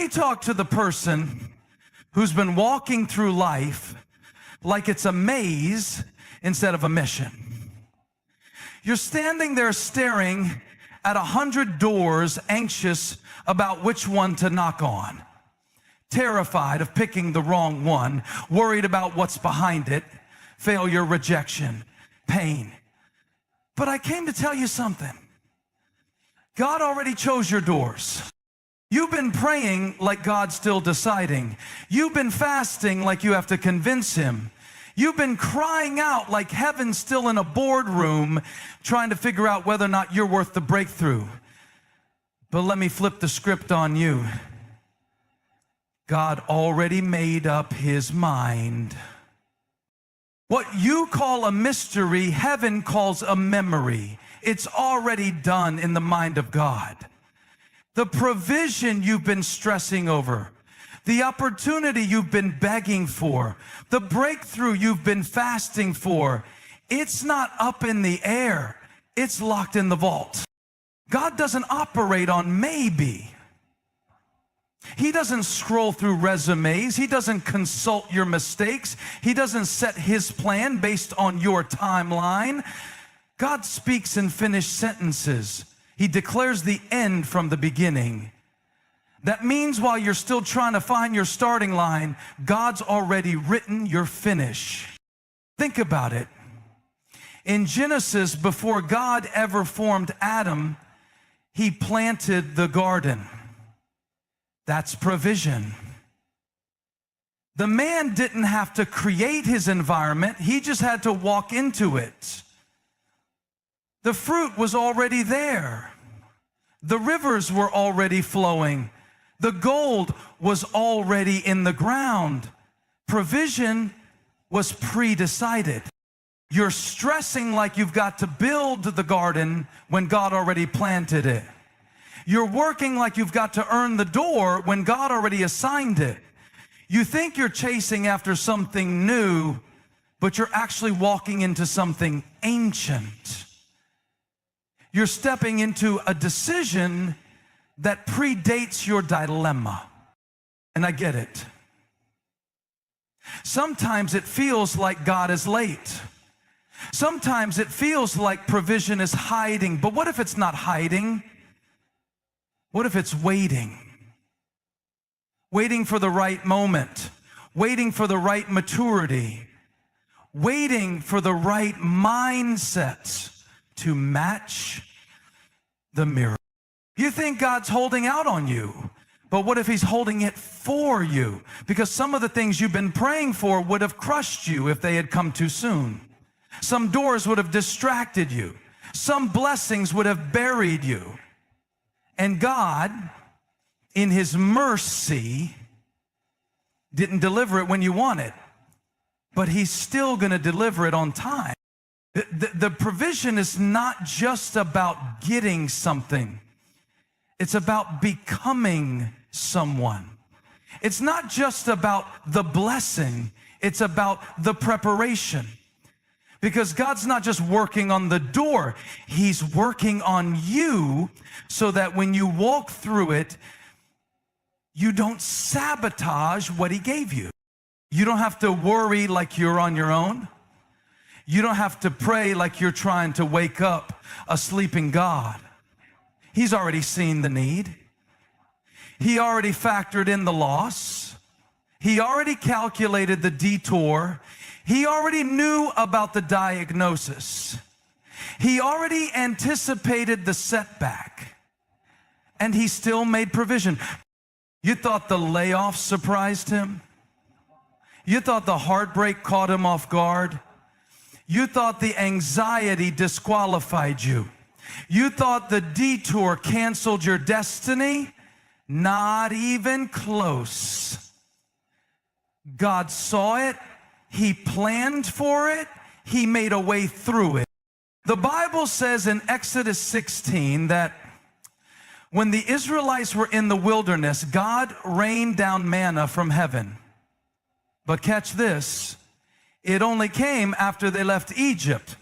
me talk to the person who's been walking through life like it's a maze instead of a mission. You're standing there staring at 100 doors, anxious about which one to knock on, terrified of picking the wrong one, worried about what's behind it, failure, rejection, pain. But I came to tell you something. God already chose your doors. You've been praying like God's still deciding. You've been fasting like you have to convince him. You've been crying out like heaven's still in a boardroom trying to figure out whether or not you're worth the breakthrough. But let me flip the script on you. God already made up his mind. What you call a mystery, heaven calls a memory. It's already done in the mind of God. The provision you've been stressing over, the opportunity you've been begging for, the breakthrough you've been fasting for, it's not up in the air. It's locked in the vault. God doesn't operate on maybe. He doesn't scroll through resumes. He doesn't consult your mistakes. He doesn't set his plan based on your timeline. God speaks in finished sentences. He declares the end from the beginning. That means while you're still trying to find your starting line, God's already written your finish. Think about it. In Genesis, before God ever formed Adam, he planted the garden. That's provision. The man didn't have to create his environment. He just had to walk into it. The fruit was already there. The rivers were already flowing. The gold was already in the ground. Provision was pre-decided. You're stressing like you've got to build the garden when God already planted it. You're working like you've got to earn the door when God already assigned it. You think you're chasing after something new, but you're actually walking into something ancient. You're stepping into a decision that predates your dilemma. And I get it. Sometimes it feels like God is late. Sometimes it feels like provision is hiding. But what if it's not hiding? What if it's waiting? Waiting for the right moment. Waiting for the right maturity. Waiting for the right mindset to match the mirror. You think God's holding out on you, but what if he's holding it for you? Because some of the things you've been praying for would have crushed you if they had come too soon. Some doors would have distracted you. Some blessings would have buried you. And God, in his mercy, didn't deliver it when you want it, but he's still going to deliver it on time. The provision is not just about getting something. It's about becoming someone. It's not just about the blessing. It's about the preparation. Because God's not just working on the door. He's working on you so that when you walk through it, you don't sabotage what he gave you. You don't have to worry like you're on your own. You don't have to pray like you're trying to wake up a sleeping God. He's already seen the need. He already factored in the loss. He already calculated the detour. He already knew about the diagnosis. He already anticipated the setback. And he still made provision. You thought the layoff surprised him? You thought the heartbreak caught him off guard? You thought the anxiety disqualified you? You thought the detour canceled your destiny? Not even close. God saw it. He planned for it. He made a way through it. The Bible says in Exodus 16 that when the Israelites were in the wilderness, God rained down manna from heaven. But catch this, it only came after they left Egypt.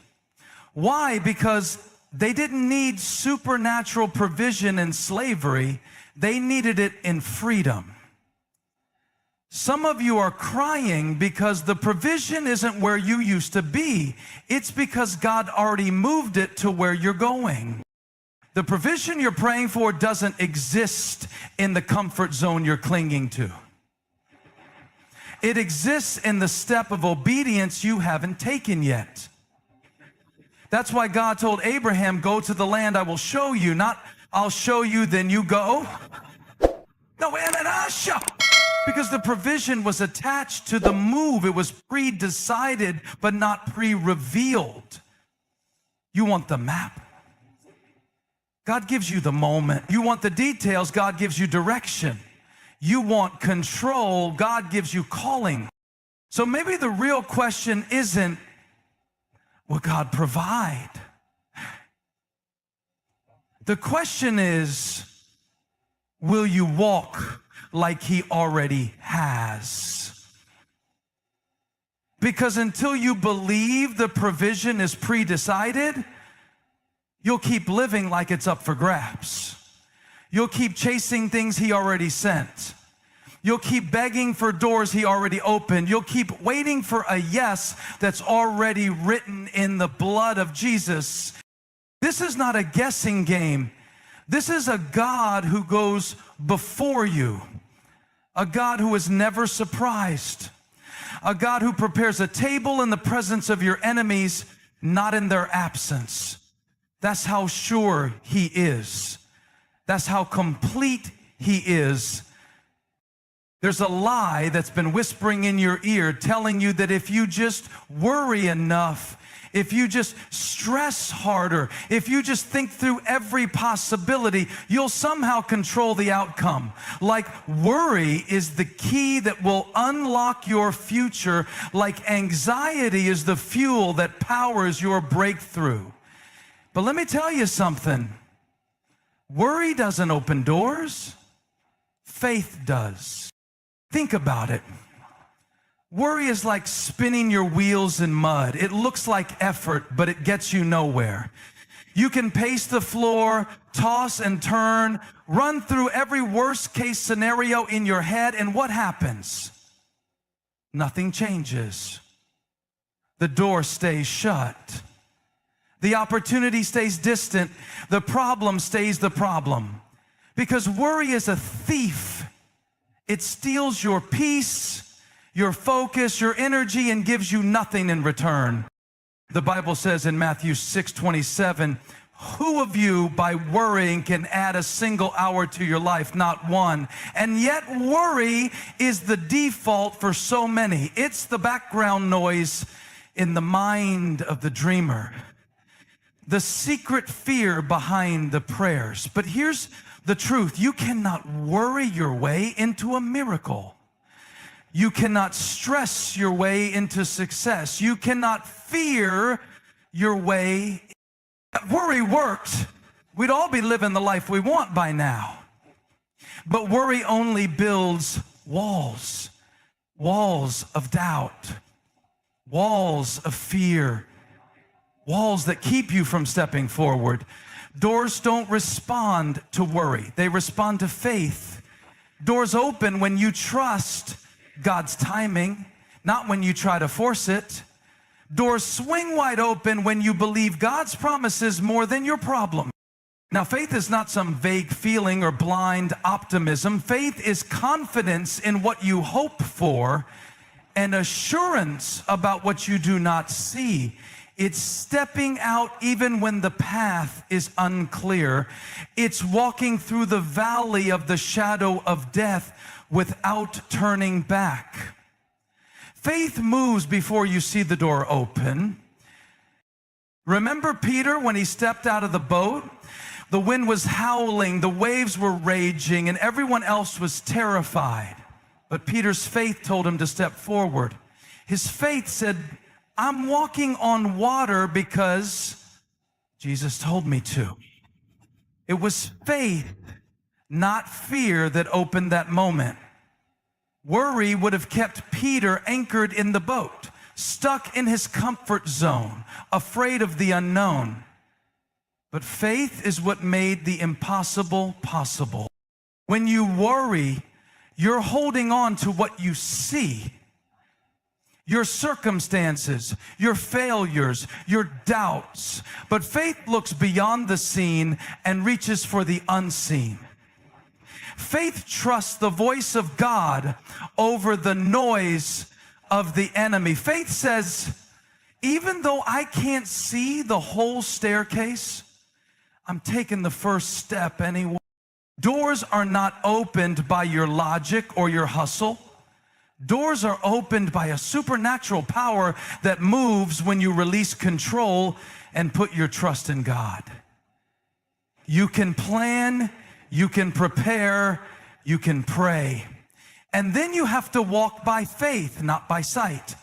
Why? Because they didn't need supernatural provision in slavery. They needed it in freedom. Some of you are crying because the provision isn't where you used to be. It's because God already moved it to where you're going. The provision you're praying for doesn't exist in the comfort zone you're clinging to. It exists in the step of obedience you haven't taken yet. That's why God told Abraham, go to the land I will show you, not I'll show you, then you go. No, and I'll show. Because the provision was attached to the move. It was pre-decided, but not pre-revealed. You want the map. God gives you the moment. You want the details. God gives you direction. You want control. God gives you calling. So maybe the real question isn't, will God provide? The question is, will you walk like He already has? Because until you believe the provision is pre-decided, you'll keep living like it's up for grabs. You'll keep chasing things He already sent. You'll keep begging for doors He already opened. You'll keep waiting for a yes that's already written in the blood of Jesus. This is not a guessing game. This is a God who goes before you. A God who is never surprised. A God who prepares a table in the presence of your enemies, not in their absence. That's how sure He is. That's how complete He is. There's a lie that's been whispering in your ear telling you that if you just worry enough, if you just stress harder, if you just think through every possibility, you'll somehow control the outcome. Like worry is the key that will unlock your future, like anxiety is the fuel that powers your breakthrough. But let me tell you something. Worry doesn't open doors. Faith does. Think about it. Worry is like spinning your wheels in mud. It looks like effort, but it gets you nowhere. You can pace the floor, toss and turn, run through every worst case scenario in your head, and what happens? Nothing changes. The door stays shut. The opportunity stays distant. The problem stays the problem. Because worry is a thief. It steals your peace, your focus, your energy, and gives you nothing in return. The Bible says in Matthew 6:27, who of you by worrying can add a single hour to your life? Not one. And yet worry is the default for so many. It's the background noise in the mind of the dreamer. The secret fear behind the prayers. But here's the truth. You cannot worry your way into a miracle. You cannot stress your way into success. You cannot fear your way. Worry worked. We'd all be living the life we want by now. But worry only builds walls. Walls of doubt. Walls of fear. Walls that keep you from stepping forward. Doors don't respond to worry. They respond to faith. Doors open when you trust God's timing, not when you try to force it. Doors swing wide open when you believe God's promises more than your problem. Now, faith is not some vague feeling or blind optimism. Faith is confidence in what you hope for and assurance about what you do not see. It's stepping out even when the path is unclear. It's walking through the valley of the shadow of death without turning back. Faith moves before you see the door open. Remember Peter when he stepped out of the boat? The wind was howling, the waves were raging, and everyone else was terrified. But Peter's faith told him to step forward. His faith said, I'm walking on water because Jesus told me to. It was faith, not fear, that opened that moment. Worry would have kept Peter anchored in the boat, stuck in his comfort zone, afraid of the unknown. But faith is what made the impossible possible. When you worry, you're holding on to what you see. Your circumstances, your failures, your doubts. But faith looks beyond the seen and reaches for the unseen. Faith trusts the voice of God over the noise of the enemy. Faith says, even though I can't see the whole staircase, I'm taking the first step anyway. Doors are not opened by your logic or your hustle. Doors are opened by a supernatural power that moves when you release control and put your trust in God. You can plan, you can prepare, you can pray. And then you have to walk by faith, not by sight.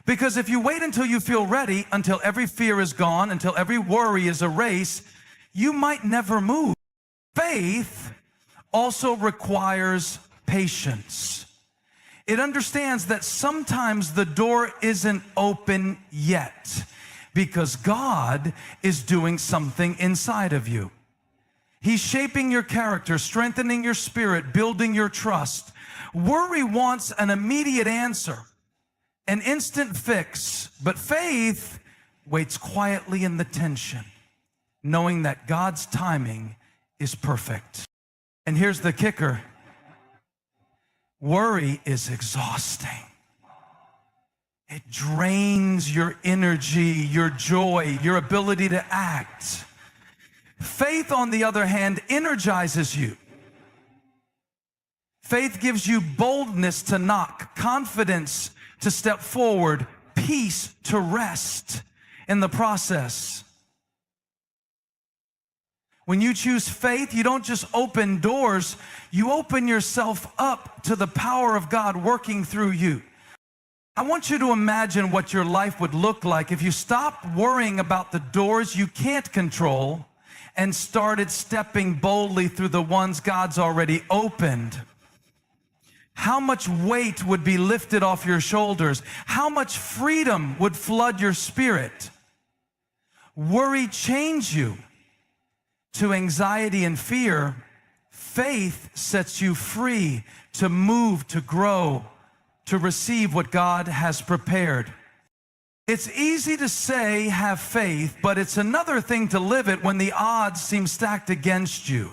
Because if you wait until you feel ready, until every fear is gone, until every worry is erased, you might never move. Faith also requires patience. It understands that sometimes the door isn't open yet because God is doing something inside of you. He's shaping your character, strengthening your spirit, building your trust. Worry wants an immediate answer, an instant fix, but faith waits quietly in the tension, knowing that God's timing is perfect. And here's the kicker. Worry is exhausting. It drains your energy, your joy, your ability to act. Faith, on the other hand, energizes you. Faith gives you boldness to knock, confidence to step forward, peace to rest in the process. When you choose faith, you don't just open doors, you open yourself up to the power of God working through you. I want you to imagine what your life would look like if you stopped worrying about the doors you can't control and started stepping boldly through the ones God's already opened. How much weight would be lifted off your shoulders? How much freedom would flood your spirit? Worry chains you to anxiety and fear. Faith sets you free to move, to grow, to receive what God has prepared. It's easy to say have faith, but it's another thing to live it when the odds seem stacked against you.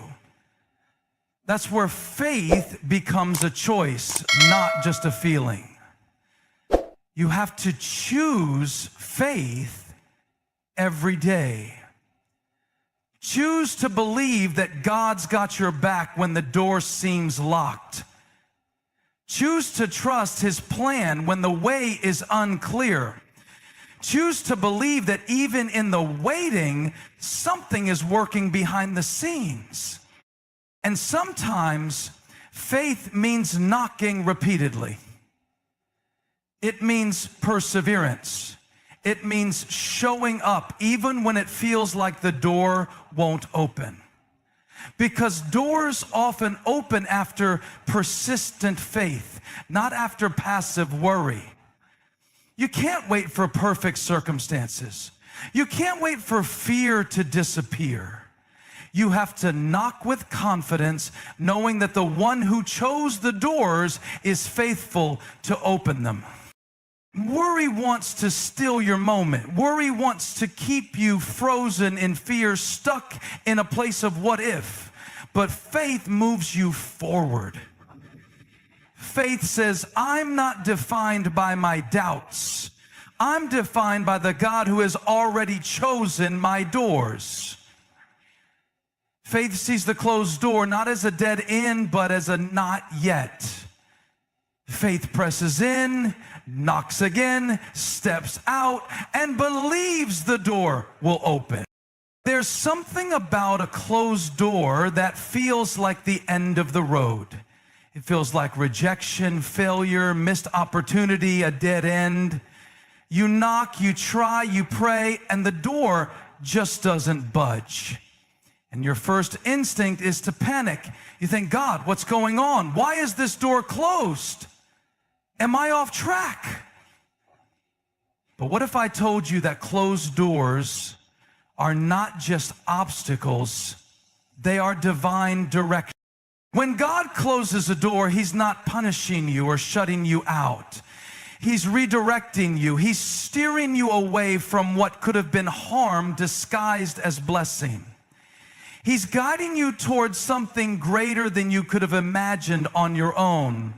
That's where faith becomes a choice, not just a feeling. You have to choose faith every day. Choose to believe that God's got your back when the door seems locked. Choose to trust His plan when the way is unclear. Choose to believe that even in the waiting, something is working behind the scenes. And sometimes faith means knocking repeatedly. It means perseverance. It means showing up even when it feels like the door won't open. Because doors often open after persistent faith, not after passive worry. You can't wait for perfect circumstances. You can't wait for fear to disappear. You have to knock with confidence, knowing that the one who chose the doors is faithful to open them. Worry wants to steal your moment. Worry wants to keep you frozen in fear, stuck in a place of what if. But faith moves you forward. Faith says, I'm not defined by my doubts. I'm defined by the God who has already chosen my doors. Faith sees the closed door not as a dead end, but as a not yet. Faith presses in, knocks again, steps out, and believes the door will open. There's something about a closed door that feels like the end of the road. It feels like rejection, failure, missed opportunity, a dead end. You knock, you try, you pray, and the door just doesn't budge. And your first instinct is to panic. You think, God, what's going on? Why is this door closed? Am I off track? But what if I told you that closed doors are not just obstacles, they are divine direction? When God closes a door, He's not punishing you or shutting you out. He's redirecting you. He's steering you away from what could have been harm disguised as blessing. He's guiding you towards something greater than you could have imagined on your own.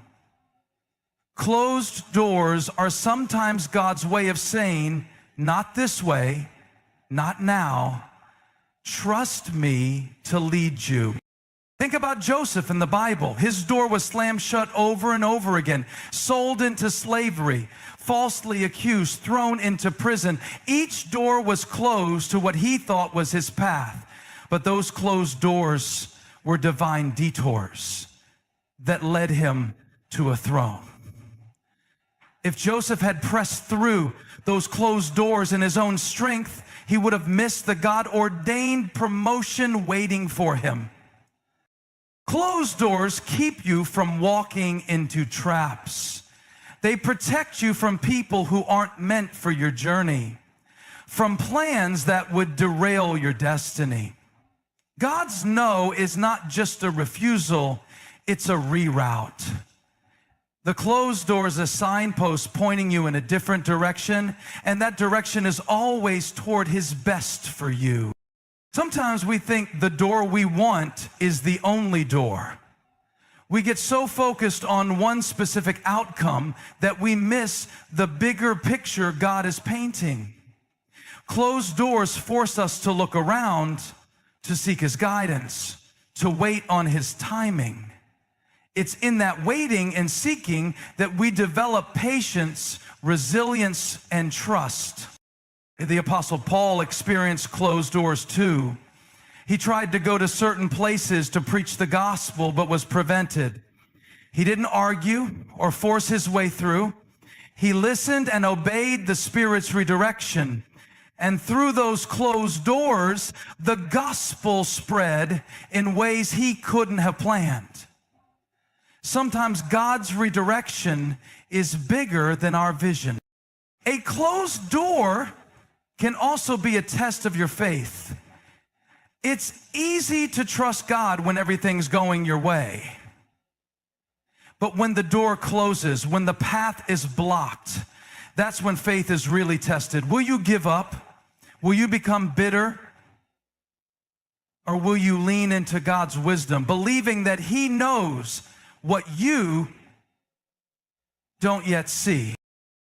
Closed doors are sometimes God's way of saying, not this way, not now. Trust me to lead you. Think about Joseph in the Bible. His door was slammed shut over and over again, sold into slavery, falsely accused, thrown into prison. Each door was closed to what he thought was his path. But those closed doors were divine detours that led him to a throne. If Joseph had pressed through those closed doors in his own strength, he would have missed the God-ordained promotion waiting for him. Closed doors keep you from walking into traps. They protect you from people who aren't meant for your journey, from plans that would derail your destiny. God's no is not just a refusal, it's a reroute. The closed door is a signpost pointing you in a different direction, and that direction is always toward His best for you. Sometimes we think the door we want is the only door. We get so focused on one specific outcome that we miss the bigger picture God is painting. Closed doors force us to look around, to seek His guidance, to wait on His timing. It's in that waiting and seeking that we develop patience, resilience, and trust. The Apostle Paul experienced closed doors too. He tried to go to certain places to preach the gospel, but was prevented. He didn't argue or force his way through. He listened and obeyed the Spirit's redirection. And through those closed doors, the gospel spread in ways he couldn't have planned. Sometimes God's redirection is bigger than our vision. A closed door can also be a test of your faith. It's easy to trust God when everything's going your way. But when the door closes, when the path is blocked, that's when faith is really tested. Will you give up? Will you become bitter? Or will you lean into God's wisdom, believing that He knows what you don't yet see?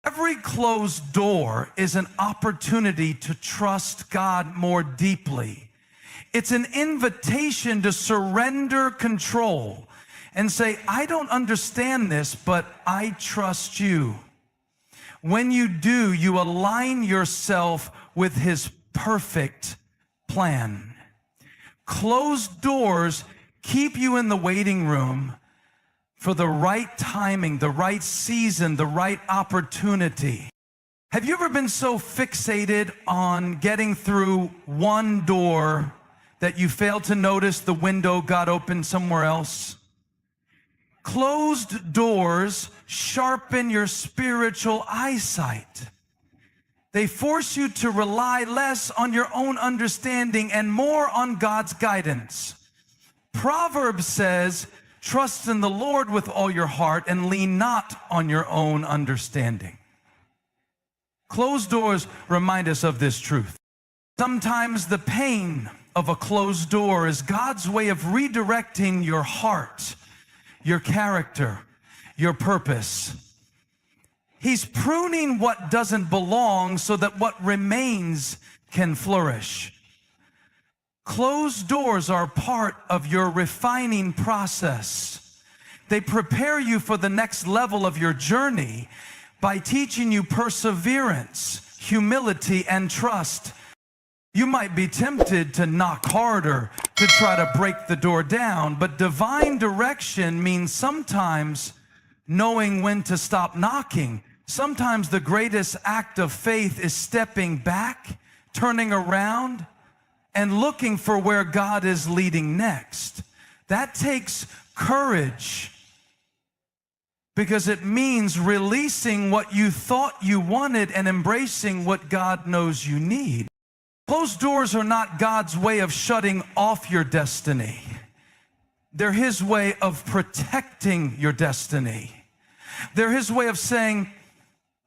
Every closed door is an opportunity to trust God more deeply. It's an invitation to surrender control and say, I don't understand this, but I trust you. When you do, you align yourself with His perfect plan. Closed doors keep you in the waiting room for the right timing, the right season, the right opportunity. Have you ever been so fixated on getting through one door that you failed to notice the window got opened somewhere else? Closed doors sharpen your spiritual eyesight. They force you to rely less on your own understanding and more on God's guidance. Proverbs says, trust in the Lord with all your heart and lean not on your own understanding. Closed doors remind us of this truth. Sometimes the pain of a closed door is God's way of redirecting your heart, your character, your purpose. He's pruning what doesn't belong so that what remains can flourish. Closed doors are part of your refining process. They prepare you for the next level of your journey by teaching you perseverance, humility, and trust. You might be tempted to knock harder, to try to break the door down, but divine direction means sometimes knowing when to stop knocking. Sometimes the greatest act of faith is stepping back, turning around, and looking for where God is leading next. That takes courage because it means releasing what you thought you wanted and embracing what God knows you need. Closed doors are not God's way of shutting off your destiny. They're His way of protecting your destiny. They're His way of saying,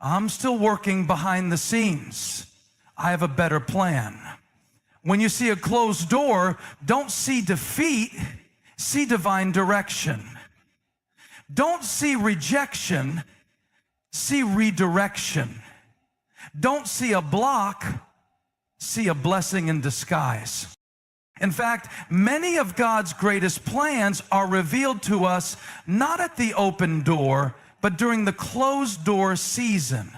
I'm still working behind the scenes. I have a better plan. When you see a closed door, don't see defeat, see divine direction. Don't see rejection, see redirection. Don't see a block, see a blessing in disguise. In fact, many of God's greatest plans are revealed to us not at the open door, but during the closed door season.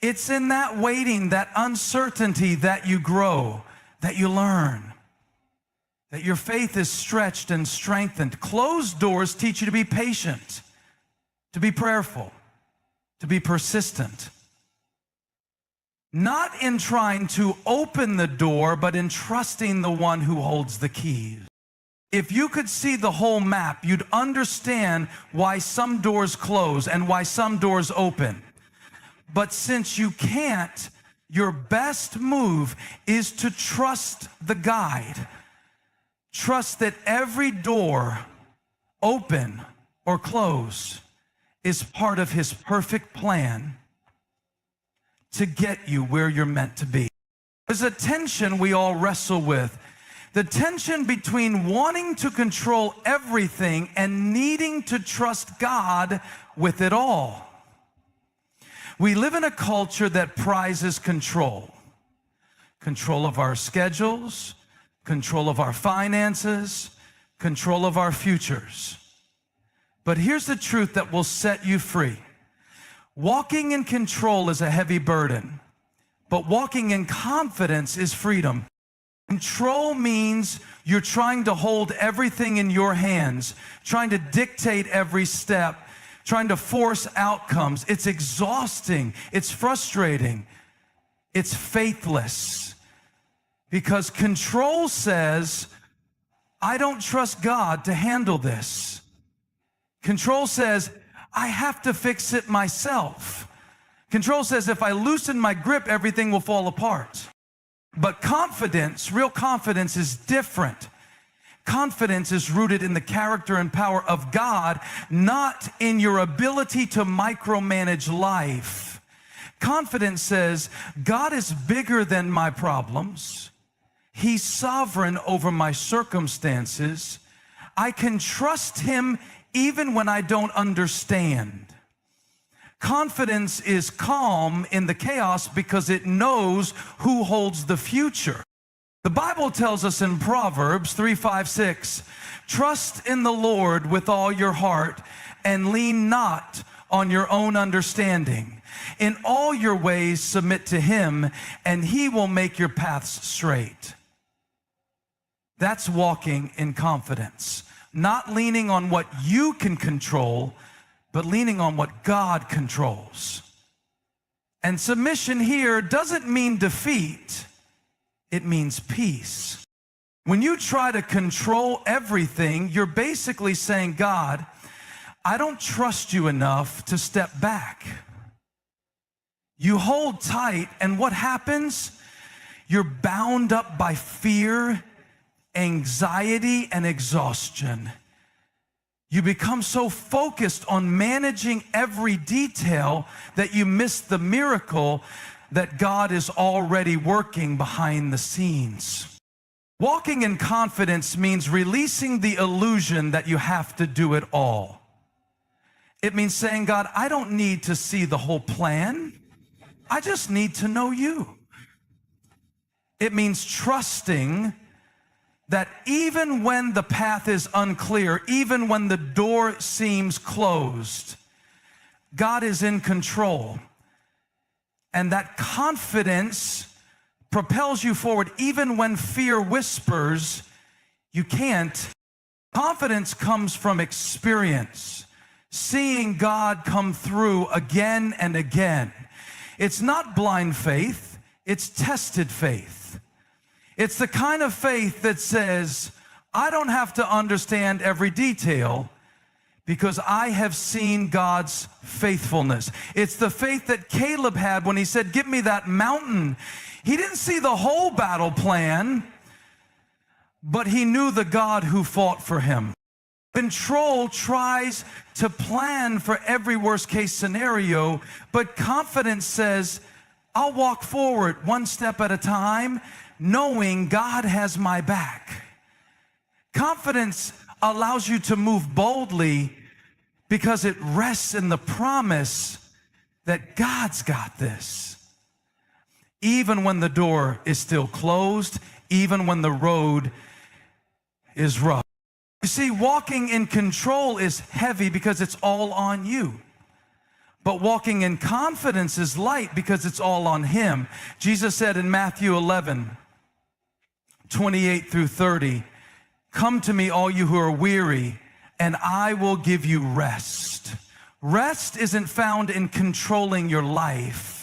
It's in that waiting, that uncertainty, that you grow, that you learn, that your faith is stretched and strengthened. Closed doors teach you to be patient, to be prayerful, to be persistent. Not in trying to open the door, but in trusting the one who holds the keys. If you could see the whole map, you'd understand why some doors close and why some doors open. But since you can't, your best move is to trust the guide. Trust that every door, open or close, is part of His perfect plan to get you where you're meant to be. There's a tension we all wrestle with. The tension between wanting to control everything and needing to trust God with it all. We live in a culture that prizes control. Control of our schedules, control of our finances, control of our futures. But here's the truth that will set you free. Walking in control is a heavy burden, but walking in confidence is freedom. Control means you're trying to hold everything in your hands, trying to dictate every step, trying to force outcomes. It's exhausting. It's frustrating. It's faithless. Because control says, I don't trust God to handle this. Control says, I have to fix it myself. Control says, if I loosen my grip, everything will fall apart. But confidence, real confidence, is different. Confidence is rooted in the character and power of God, not in your ability to micromanage life. Confidence says, God is bigger than my problems. He's sovereign over my circumstances. I can trust Him even when I don't understand. Confidence is calm in the chaos because it knows who holds the future. The Bible tells us in Proverbs 3:5-6, trust in the Lord with all your heart and lean not on your own understanding. In all your ways submit to Him, and He will make your paths straight. That's walking in confidence. Not leaning on what you can control, but leaning on what God controls. And submission here doesn't mean defeat. It means peace. When you try to control everything, you're basically saying, God, I don't trust you enough to step back. You hold tight, and what happens? You're bound up by fear, anxiety, and exhaustion. You become so focused on managing every detail that you miss the miracle that God is already working behind the scenes. Walking in confidence means releasing the illusion that you have to do it all. It means saying, God, I don't need to see the whole plan. I just need to know you. It means trusting that even when the path is unclear, even when the door seems closed, God is in control. And that confidence propels you forward even when fear whispers, you can't. Confidence comes from experience, seeing God come through again and again. It's not blind faith, it's tested faith. It's the kind of faith that says, I don't have to understand every detail because I have seen God's faithfulness. It's the faith that Caleb had when he said, give me that mountain. He didn't see the whole battle plan, but he knew the God who fought for him. Control tries to plan for every worst case scenario, but confidence says, I'll walk forward one step at a time, knowing God has my back. Confidence allows you to move boldly because it rests in the promise that God's got this. Even when the door is still closed, even when the road is rough. You see, walking in control is heavy because it's all on you. But walking in confidence is light because it's all on him. Jesus said in Matthew 11:28-30, come to me, all you who are weary, and I will give you rest. Rest isn't found in controlling your life.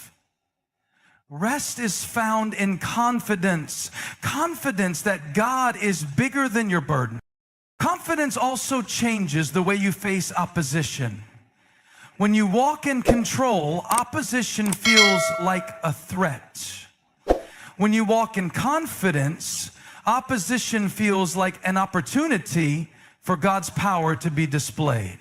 Rest is found in confidence. Confidence that God is bigger than your burden. Confidence also changes the way you face opposition. When you walk in control, opposition feels like a threat. When you walk in confidence, opposition feels like an opportunity for God's power to be displayed.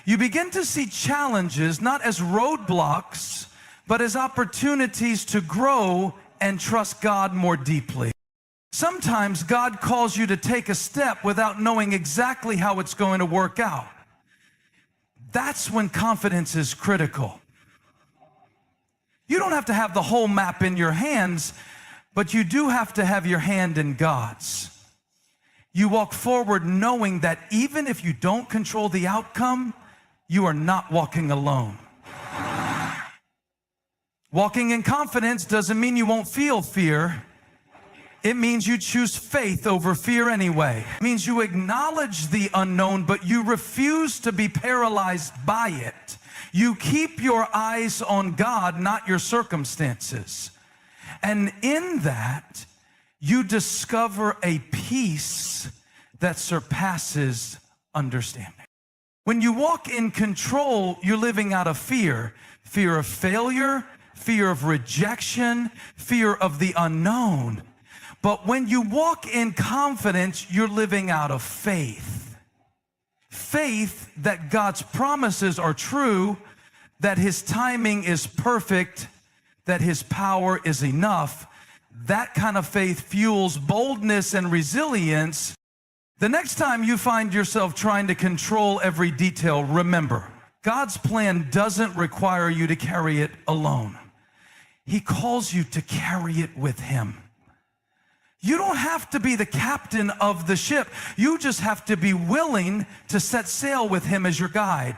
You begin to see challenges not as roadblocks, but as opportunities to grow and trust God more deeply. Sometimes God calls you to take a step without knowing exactly how it's going to work out. That's when confidence is critical. You don't have to have the whole map in your hands, but you do have to have your hand in God's. You walk forward knowing that even if you don't control the outcome, you are not walking alone. Walking in confidence doesn't mean you won't feel fear. It means you choose faith over fear anyway. It means you acknowledge the unknown, but you refuse to be paralyzed by it. You keep your eyes on God, not your circumstances. And in that, you discover a peace that surpasses understanding. When you walk in control, you're living out of fear. Fear of failure, fear of rejection, fear of the unknown. But when you walk in confidence, you're living out of faith. Faith that God's promises are true, that his timing is perfect, that his power is enough. That kind of faith fuels boldness and resilience. The next time you find yourself trying to control every detail, remember, God's plan doesn't require you to carry it alone. He calls you to carry it with him. You don't have to be the captain of the ship. You just have to be willing to set sail with him as your guide.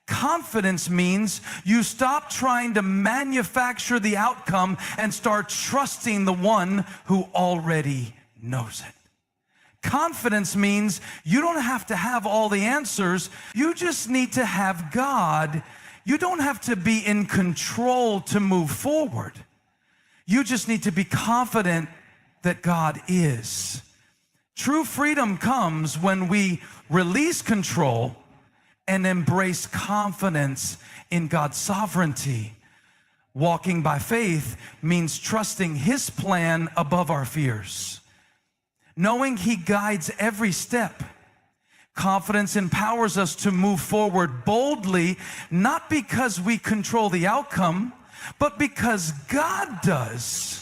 Confidence means you stop trying to manufacture the outcome and start trusting the one who already knows it. Confidence means you don't have to have all the answers. You just need to have God. You don't have to be in control to move forward. You just need to be confident that God is. True freedom comes when we release control and embrace confidence in God's sovereignty. Walking by faith means trusting his plan above our fears. Knowing he guides every step. Confidence empowers us to move forward boldly, not because we control the outcome, but because God does.